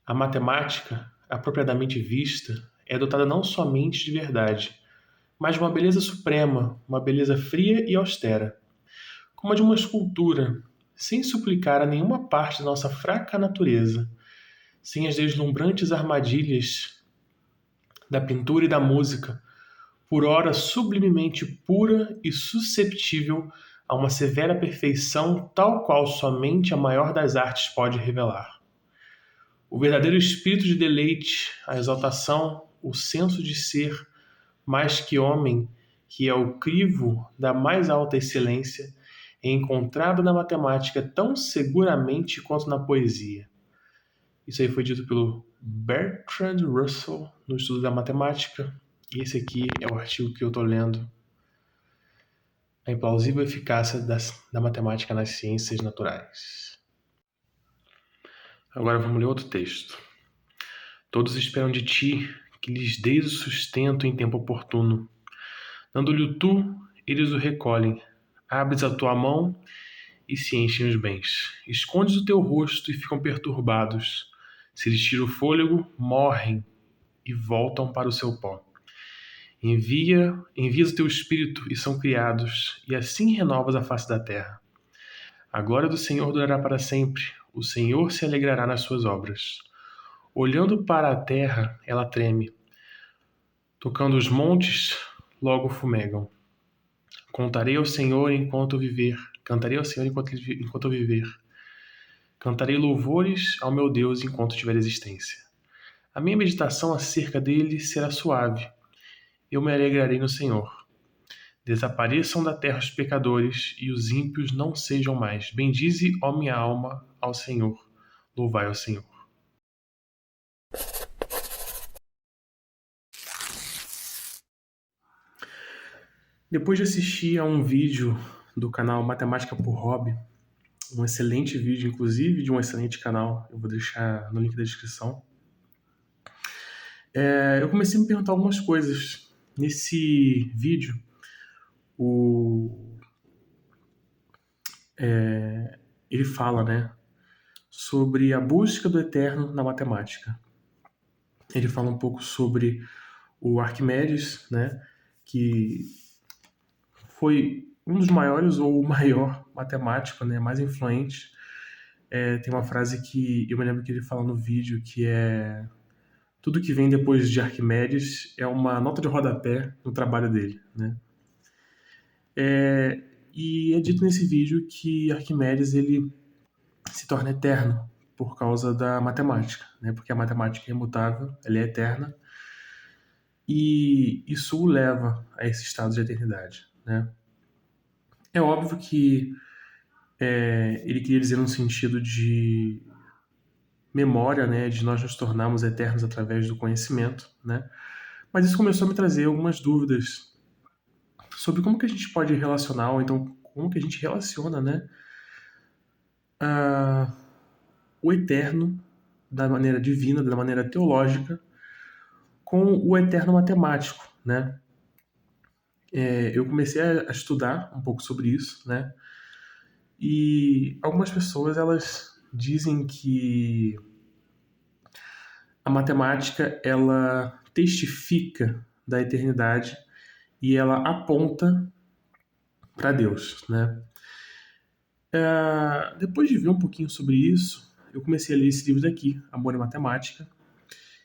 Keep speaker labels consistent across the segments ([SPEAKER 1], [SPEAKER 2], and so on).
[SPEAKER 1] A matemática, apropriadamente vista, é dotada não somente de verdade, mas de uma beleza suprema, uma beleza fria e austera, como a de uma escultura, sem suplicar a nenhuma parte da nossa fraca natureza, sem as deslumbrantes armadilhas da pintura e da música, por ora sublimemente pura e susceptível a uma severa perfeição tal qual somente a maior das artes pode revelar. O verdadeiro espírito de deleite, a exaltação, o senso de ser mais que homem, que é o crivo da mais alta excelência, é encontrado na matemática tão seguramente quanto na poesia. Isso aí foi dito pelo Bertrand Russell no Estudo da Matemática, e esse aqui é o artigo que eu estou lendo, A Implausível Eficácia da Matemática nas Ciências Naturais. Agora vamos ler outro texto. Todos esperam de ti que lhes deis o sustento em tempo oportuno. Dando-lhe tu, eles o recolhem. Abres a tua mão e se enchem os bens. Escondes o teu rosto e ficam perturbados. Se lhes tira o fôlego, morrem e voltam para o seu pó. Envias o teu espírito e são criados, e assim renovas a face da terra. A glória do Senhor durará para sempre. O Senhor se alegrará nas suas obras. Olhando para a terra, ela treme. Tocando os montes, logo fumegam. Contarei ao Senhor enquanto eu viver. Cantarei ao Senhor enquanto eu viver. Cantarei louvores ao meu Deus enquanto tiver existência. A minha meditação acerca dele será suave. Eu me alegrarei no Senhor. Desapareçam da terra os pecadores e os ímpios não sejam mais. Bendize, ó minha alma, ao Senhor. Louvai ao Senhor. Depois de assistir a um vídeo do canal Matemática por Hobby, um excelente vídeo, inclusive, de um excelente canal, eu vou deixar no link da descrição, eu comecei a me perguntar algumas coisas. Nesse vídeo, ele fala, né, sobre a busca do eterno na matemática. Ele fala um pouco sobre o Arquimedes, né, que foi um dos maiores ou o maior matemático, né, mais influente. Tem uma frase que eu me lembro que ele fala no vídeo, que é: tudo que vem depois de Arquimedes é uma nota de rodapé no trabalho dele, né? E é dito nesse vídeo que Arquimedes ele se torna eterno por causa da matemática, né? Porque a matemática é imutável, ela é eterna, e isso o leva a esse estado de eternidade, né? É óbvio que ele queria dizer no sentido de memória, né, de nós nos tornarmos eternos através do conhecimento, né? Mas isso começou a me trazer algumas dúvidas sobre como que a gente pode relacionar, ou então como que a gente relaciona, né, o eterno da maneira divina, da maneira teológica, com o eterno matemático, né? Eu comecei a estudar um pouco sobre isso, né? E algumas pessoas elas dizem que a matemática ela testifica da eternidade e ela aponta para Deus, né? Depois de ver um pouquinho sobre isso, eu comecei a ler esse livro daqui, Amor e Matemática,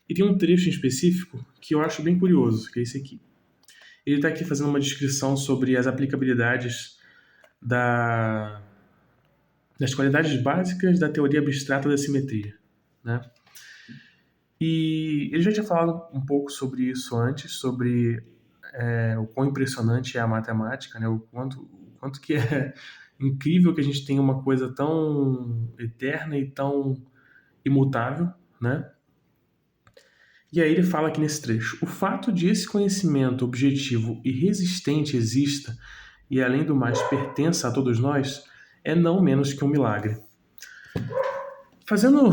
[SPEAKER 1] e tem um trecho em específico que eu acho bem curioso, que é esse aqui. Ele está aqui fazendo uma descrição sobre as aplicabilidades das qualidades básicas da teoria abstrata da simetria, né? E ele já tinha falado um pouco sobre isso antes, sobre o quão impressionante é a matemática, né? O quanto que é incrível que a gente tenha uma coisa tão eterna e tão imutável, né? E aí ele fala aqui nesse trecho: o fato de esse conhecimento objetivo e resistente exista e, além do mais, pertença a todos nós, é não menos que um milagre. Fazendo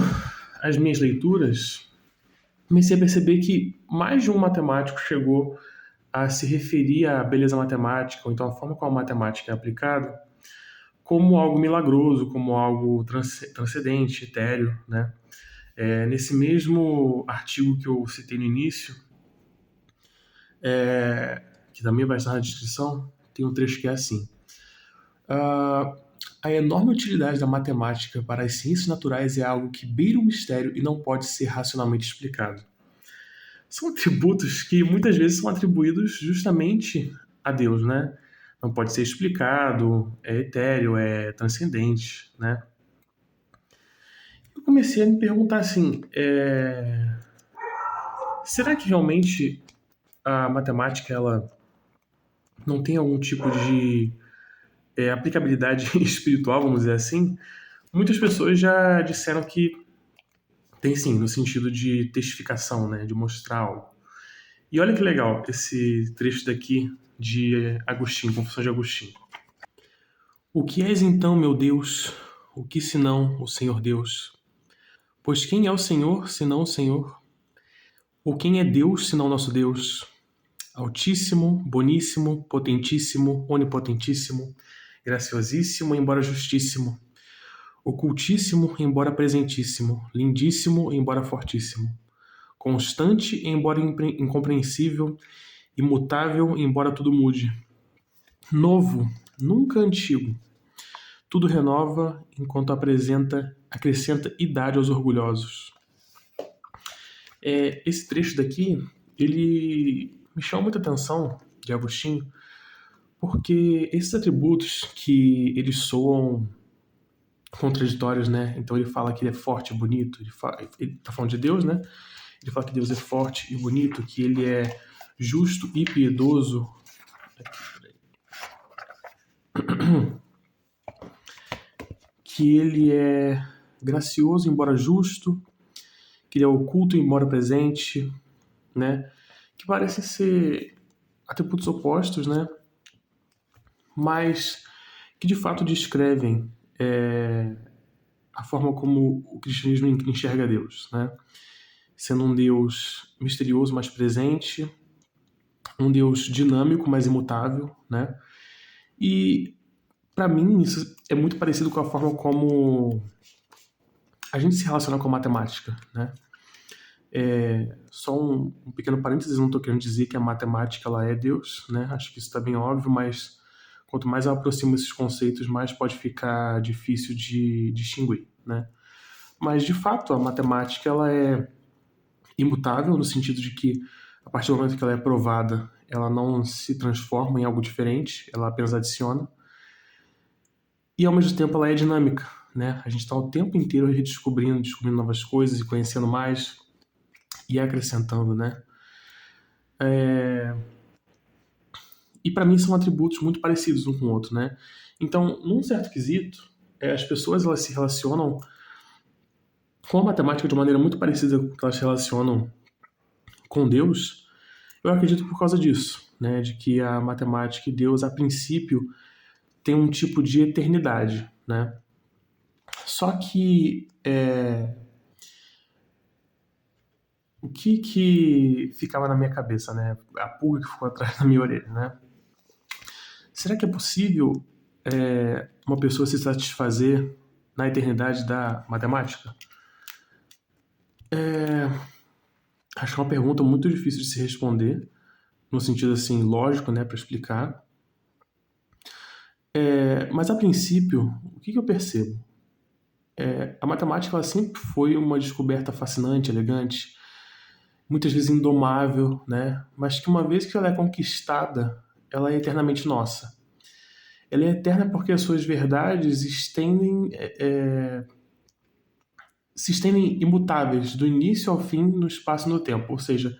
[SPEAKER 1] as minhas leituras, comecei a perceber que mais de um matemático chegou a se referir à beleza matemática, ou então à forma como a matemática é aplicada, como algo milagroso, como algo transcendente, etéreo, né? Nesse mesmo artigo que eu citei no início, que também vai estar na descrição, tem um trecho que é assim: "Ah, a enorme utilidade da matemática para as ciências naturais é algo que beira o mistério e não pode ser racionalmente explicado." São atributos que muitas vezes são atribuídos justamente a Deus, né? Não pode ser explicado, é etéreo, é transcendente, né? Eu comecei a me perguntar assim, será que realmente a matemática ela não tem algum tipo de aplicabilidade espiritual, vamos dizer assim? Muitas pessoas já disseram que tem sim, no sentido de testificação, né? De mostrar algo. E olha que legal esse trecho daqui de Agostinho, Confissões de Agostinho. O que és então, meu Deus? O que senão o Senhor Deus? Pois quem é o Senhor, senão o Senhor? Ou quem é Deus, senão nosso Deus? Altíssimo, boníssimo, potentíssimo, onipotentíssimo, graciosíssimo, embora justíssimo, ocultíssimo, embora presentíssimo, lindíssimo, embora fortíssimo, constante, embora incompreensível, imutável, embora tudo mude, novo, nunca antigo, tudo renova enquanto acrescenta idade aos orgulhosos. Esse trecho daqui, ele me chama muita atenção, de Agostinho, porque esses atributos que eles soam contraditórios, né? Então ele fala que ele é forte e bonito, ele tá falando de Deus, né? Ele fala que Deus é forte e bonito, que ele é justo e piedoso, que ele é gracioso, embora justo, que ele é oculto, embora presente, né? Que parecem ser atributos opostos, né? Mas que de fato descrevem a forma como o cristianismo enxerga Deus, né? Sendo um Deus misterioso, mas presente, um Deus dinâmico, mas imutável, né? E para mim isso é muito parecido com a forma como a gente se relaciona com a matemática, né? Só um pequeno parênteses, não estou querendo dizer que a matemática ela é Deus, né? Acho que isso está bem óbvio, mas quanto mais eu aproximo esses conceitos, mais pode ficar difícil de distinguir, né? Mas de fato a matemática ela é imutável no sentido de que a partir do momento que ela é provada, ela não se transforma em algo diferente, ela apenas adiciona. E ao mesmo tempo ela é dinâmica, né? A gente está o tempo inteiro redescobrindo, descobrindo novas coisas e conhecendo mais e acrescentando, né? E para mim são atributos muito parecidos um com o outro, né? Então, num certo quesito, as pessoas elas se relacionam com a matemática de uma maneira muito parecida com que elas se relacionam com Deus. Eu acredito por causa disso, né? De que a matemática e Deus, a princípio, tem um tipo de eternidade, né? Só que o que ficava na minha cabeça, né? A pulga que ficou atrás da minha orelha, né? Será que é possível uma pessoa se satisfazer na eternidade da matemática? Acho que é uma pergunta muito difícil de se responder, no sentido assim lógico, né, para explicar. Mas a princípio, o que eu percebo? A matemática ela sempre foi uma descoberta fascinante, elegante, muitas vezes indomável, né? Mas que uma vez que ela é conquistada, ela é eternamente nossa. Ela é eterna porque as suas verdades se estendem imutáveis do início ao fim no espaço e no tempo. Ou seja,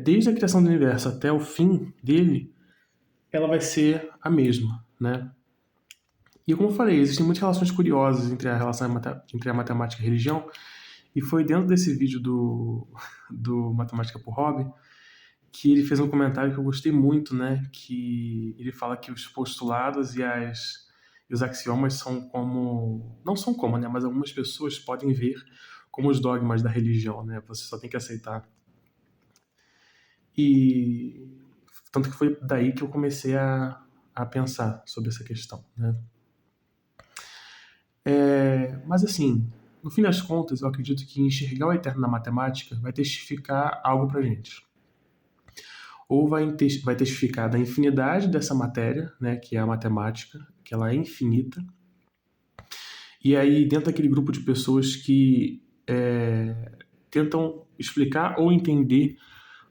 [SPEAKER 1] desde a criação do universo até o fim dele, ela vai ser a mesma, né? E como eu falei, existem muitas relações curiosas entre a matemática e a religião, e foi dentro desse vídeo do Matemática por Hobby que ele fez um comentário que eu gostei muito, né? Que ele fala que os postulados e os axiomas são como... Não são como, né? Mas algumas pessoas podem ver como os dogmas da religião, né? Você só tem que aceitar. E tanto que foi daí que eu comecei a pensar sobre essa questão, né? Mas assim, no fim das contas, eu acredito que enxergar o eterno na matemática vai testificar algo pra gente. Ou vai testificar da infinidade dessa matéria, né, que é a matemática, que ela é infinita. E aí, dentro daquele grupo de pessoas que tentam explicar ou entender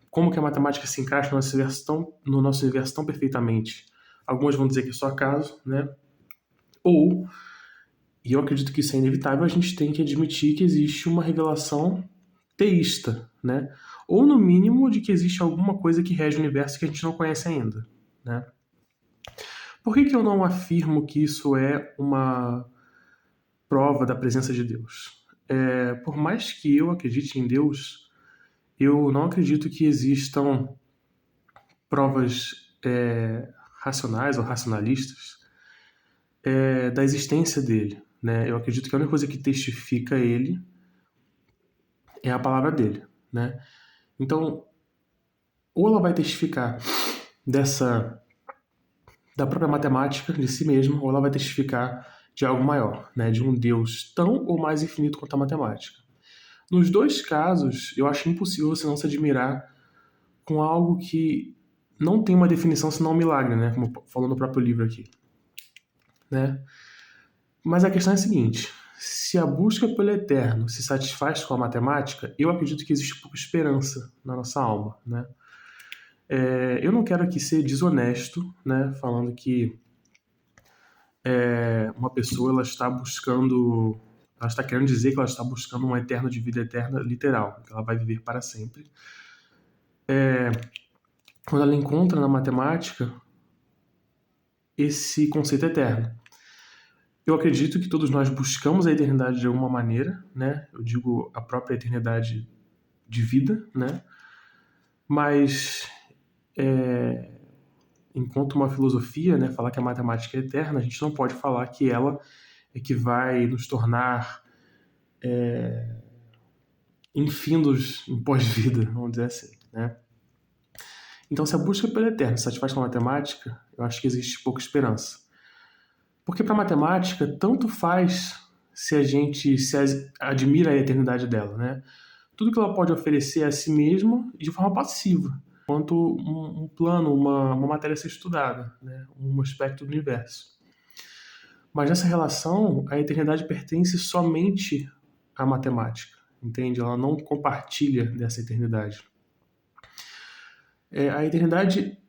[SPEAKER 1] como que a matemática se encaixa no nosso universo tão perfeitamente. Algumas vão dizer que é só acaso, né? Ou, e eu acredito que isso é inevitável, a gente tem que admitir que existe uma revelação teísta, né? Ou, no mínimo, de que existe alguma coisa que rege o universo que a gente não conhece ainda, né? Por que eu não afirmo que isso é uma prova da presença de Deus? Por mais que eu acredite em Deus, eu não acredito que existam provas racionais ou racionalistas da existência dele, né? Eu acredito que a única coisa que testifica ele é a palavra dele, né? Então, ou ela vai testificar da própria matemática de si mesma, ou ela vai testificar de algo maior, né? De um Deus tão ou mais infinito quanto a matemática. Nos dois casos, eu acho impossível você não se admirar com algo que não tem uma definição senão um milagre, né? Como falou no próprio livro aqui, né? Mas a questão é a seguinte: se a busca pelo eterno se satisfaz com a matemática, eu acredito que existe pouca esperança na nossa alma, né? Eu não quero aqui ser desonesto, né? Falando que uma pessoa ela está querendo dizer que ela está buscando um eterno de vida eterna, literal, que ela vai viver para sempre. Quando ela encontra na matemática esse conceito eterno. Eu acredito que todos nós buscamos a eternidade de alguma maneira, né? Eu digo a própria eternidade de vida, né? Mas enquanto uma filosofia, né, falar que a matemática é eterna, a gente não pode falar que ela é que vai nos tornar infindos em pós-vida, vamos dizer assim, né? Então, se a busca pelo eterno se satisfaz com a matemática, eu acho que existe pouca esperança. Porque para a matemática, tanto faz se a gente admira a eternidade dela, né? Tudo que ela pode oferecer a si mesma de forma passiva, quanto um plano, uma matéria a ser estudada, né? Um aspecto do universo. Mas nessa relação, a eternidade pertence somente à matemática, entende? Ela não compartilha dessa eternidade. A eternidade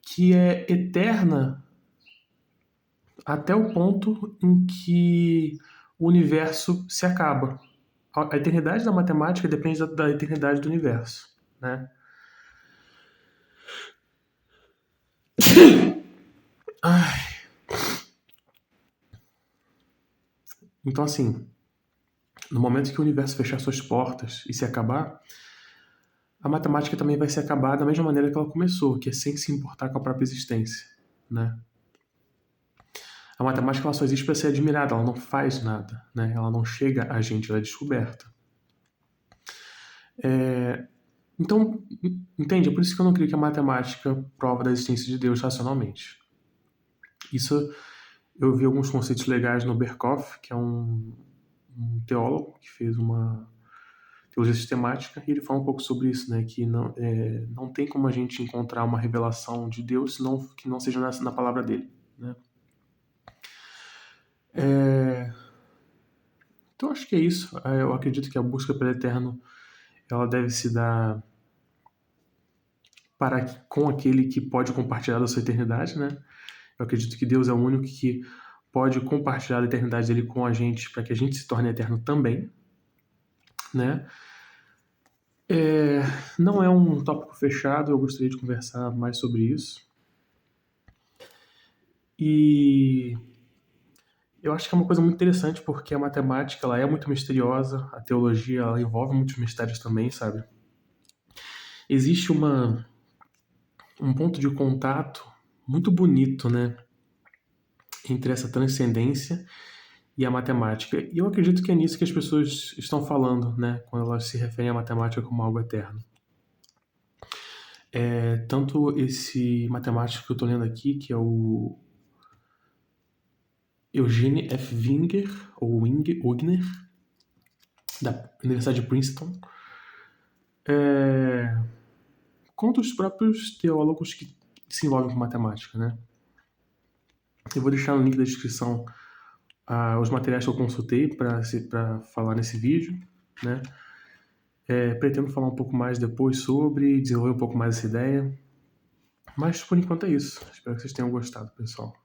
[SPEAKER 1] que é eterna até o ponto em que o universo se acaba. A eternidade da matemática depende da eternidade do universo, né? Ai. Então, assim, no momento que o universo fechar suas portas e se acabar, a matemática também vai se acabar da mesma maneira que ela começou, que é sem se importar com a própria existência, né? A matemática ela só existe para ser admirada, ela não faz nada, né? Ela não chega a gente, ela é descoberta. Então, entende? É por isso que eu não creio que a matemática prova da existência de Deus racionalmente. Isso, eu vi alguns conceitos legais no Berkhoff, que é um teólogo que fez uma teologia sistemática, e ele fala um pouco sobre isso, né? Que não tem como a gente encontrar uma revelação de Deus que não seja na palavra dele, né? Então, acho que é isso. Eu acredito que a busca pelo eterno ela deve se dar com aquele que pode compartilhar da sua eternidade, né? Eu acredito que Deus é o único que pode compartilhar a eternidade dele com a gente para que a gente se torne eterno também, né? Não é um tópico fechado, eu gostaria de conversar mais sobre isso. E eu acho que é uma coisa muito interessante porque a matemática ela é muito misteriosa, a teologia ela envolve muitos mistérios também, sabe? Existe um ponto de contato muito bonito, né? Entre essa transcendência e a matemática. E eu acredito que é nisso que as pessoas estão falando, né? Quando elas se referem à matemática como algo eterno. Tanto esse matemático que eu estou lendo aqui, que é o Eugene F. Wigner, da Universidade de Princeton, contra os próprios teólogos que se envolvem com matemática, né? Eu vou deixar no link da descrição os materiais que eu consultei para falar nesse vídeo, né? Pretendo falar um pouco mais depois sobre, desenvolver um pouco mais essa ideia. Mas por enquanto é isso. Espero que vocês tenham gostado, pessoal.